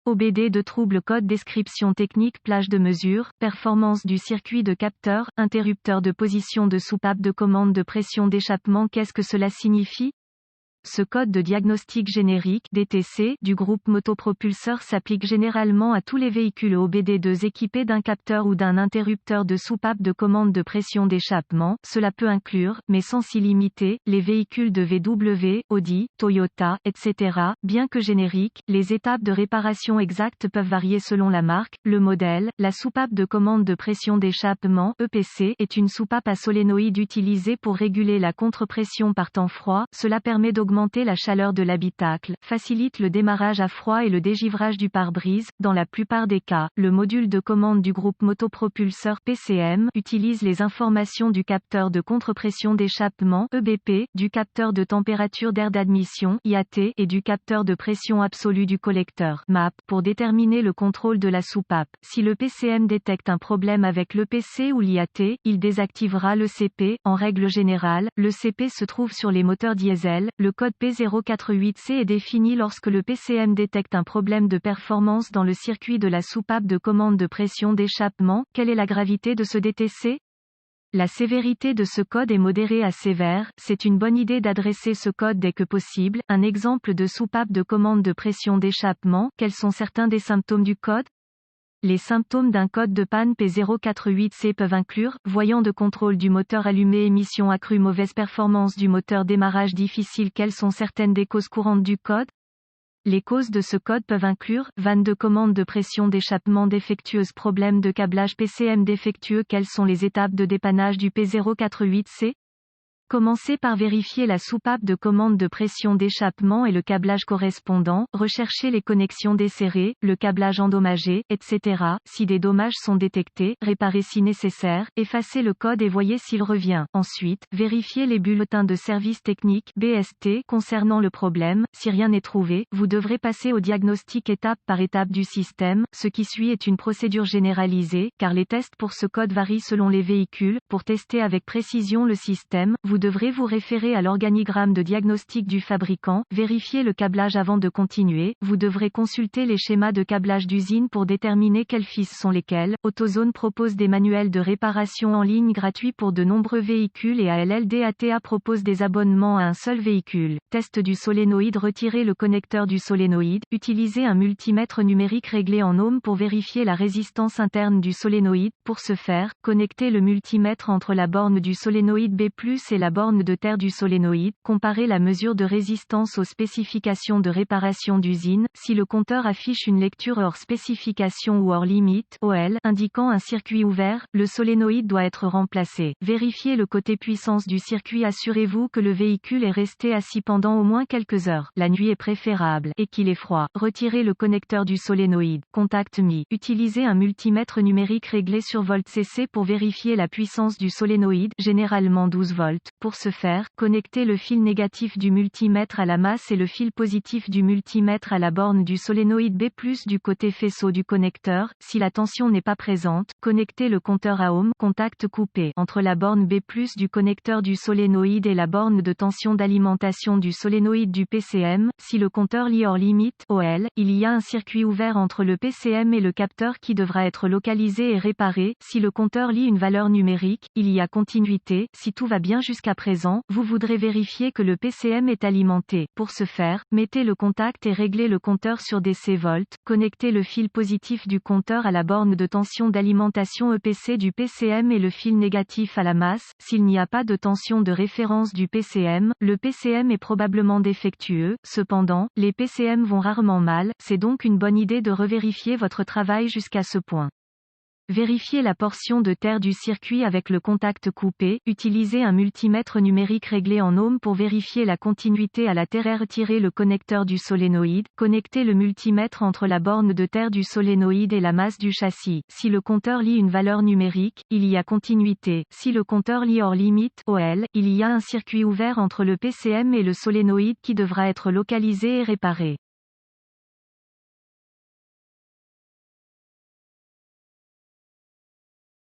OBD de trouble code description technique plage de mesure, performance du circuit de capteur, interrupteur de position de soupape de commande de pression d'échappement. Qu'est-ce que cela signifie? Ce code de diagnostic générique (DTC) du groupe motopropulseur s'applique généralement à tous les véhicules OBD2 équipés d'un capteur ou d'un interrupteur de soupape de commande de pression d'échappement. Cela peut inclure, mais sans s'y limiter, les véhicules de VW, Audi, Toyota, etc. Bien que génériques, les étapes de réparation exactes peuvent varier selon la marque, le modèle. La soupape de commande de pression d'échappement (EPC) est une soupape à solénoïde utilisée pour réguler la contre-pression par temps froid. Cela permet d'augmenter la chaleur de l'habitacle, facilite le démarrage à froid et le dégivrage du pare-brise. Dans la plupart des cas, le module de commande du groupe motopropulseur (PCM) utilise les informations du capteur de contre-pression d'échappement (EBP), du capteur de température d'air d'admission (IAT) et du capteur de pression absolue du collecteur (MAP) pour déterminer le contrôle de la soupape. Si le PCM détecte un problème avec l'EPC ou l'IAT, il désactivera l'ECP. En règle générale, l'ECP se trouve sur les moteurs diesel. Le code P048C est défini lorsque le PCM détecte un problème de performance dans le circuit de la soupape de commande de pression d'échappement. Quelle est la gravité de ce DTC? La sévérité de ce code est modérée à sévère. C'est une bonne idée d'adresser ce code dès que possible. Un exemple de soupape de commande de pression d'échappement. Quels sont certains des symptômes du code? Les symptômes d'un code de panne P048C peuvent inclure, voyant de contrôle du moteur allumé, émission accrue, mauvaise performance du moteur, démarrage difficile. Quelles sont certaines des causes courantes du code? Les causes de ce code peuvent inclure, vanne de commande de pression d'échappement défectueuse, problème de câblage PCM défectueux. Quelles sont les étapes de dépannage du P048C? Commencez par vérifier la soupape de commande de pression d'échappement et le câblage correspondant, recherchez les connexions desserrées, le câblage endommagé, etc. Si des dommages sont détectés, réparez si nécessaire, effacez le code et voyez s'il revient. Ensuite, vérifiez les bulletins de service technique (BST) concernant le problème. Si rien n'est trouvé, vous devrez passer au diagnostic étape par étape du système. Ce qui suit est une procédure généralisée, car les tests pour ce code varient selon les véhicules. Pour tester avec précision le système, vous devrez vous référer à l'organigramme de diagnostic du fabricant, vérifier le câblage avant de continuer. Vous devrez consulter les schémas de câblage d'usine pour déterminer quels fils sont lesquels. AutoZone propose des manuels de réparation en ligne gratuits pour de nombreux véhicules et ALLDATA propose des abonnements à un seul véhicule. Test du solénoïde. Retirez le connecteur du solénoïde. Utilisez un multimètre numérique réglé en ohms pour vérifier la résistance interne du solénoïde. Pour ce faire, connectez le multimètre entre la borne du solénoïde B+ et la borne de terre du solénoïde. Comparez la mesure de résistance aux spécifications de réparation d'usine. Si le compteur affiche une lecture hors spécification ou hors limite (OL) indiquant un circuit ouvert, le solénoïde doit être remplacé. Vérifiez le côté puissance du circuit. Assurez-vous que le véhicule est resté assis pendant au moins quelques heures. La nuit est préférable et qu'il est froid. Retirez le connecteur du solénoïde. Contact mis. Utilisez un multimètre numérique réglé sur volt-cc pour vérifier la puissance du solénoïde, généralement 12 volts. Pour ce faire, connectez le fil négatif du multimètre à la masse et le fil positif du multimètre à la borne du solénoïde B+ du côté faisceau du connecteur. Si la tension n'est pas présente, connectez le compteur à ohms, contact coupé, entre la borne B+ du connecteur du solénoïde et la borne de tension d'alimentation du solénoïde du PCM. Si le compteur lit hors limite (OL), il y a un circuit ouvert entre le PCM et le capteur qui devra être localisé et réparé. Si le compteur lit une valeur numérique, il y a continuité. Si tout va bien jusqu'à présent, vous voudrez vérifier que le PCM est alimenté. Pour ce faire, mettez le contact et réglez le compteur sur DC volts. Connectez le fil positif du compteur à la borne de tension d'alimentation EPC du PCM et le fil négatif à la masse. S'il n'y a pas de tension de référence du PCM, le PCM est probablement défectueux. Cependant, les PCM vont rarement mal, c'est donc une bonne idée de revérifier votre travail jusqu'à ce point. Vérifiez la portion de terre du circuit avec le contact coupé. Utilisez un multimètre numérique réglé en ohms pour vérifier la continuité à la terre. Retirez le connecteur du solénoïde. Connectez le multimètre entre la borne de terre du solénoïde et la masse du châssis. Si le compteur lit une valeur numérique, il y a continuité. Si le compteur lit hors limite (OL), il y a un circuit ouvert entre le PCM et le solénoïde qui devra être localisé et réparé.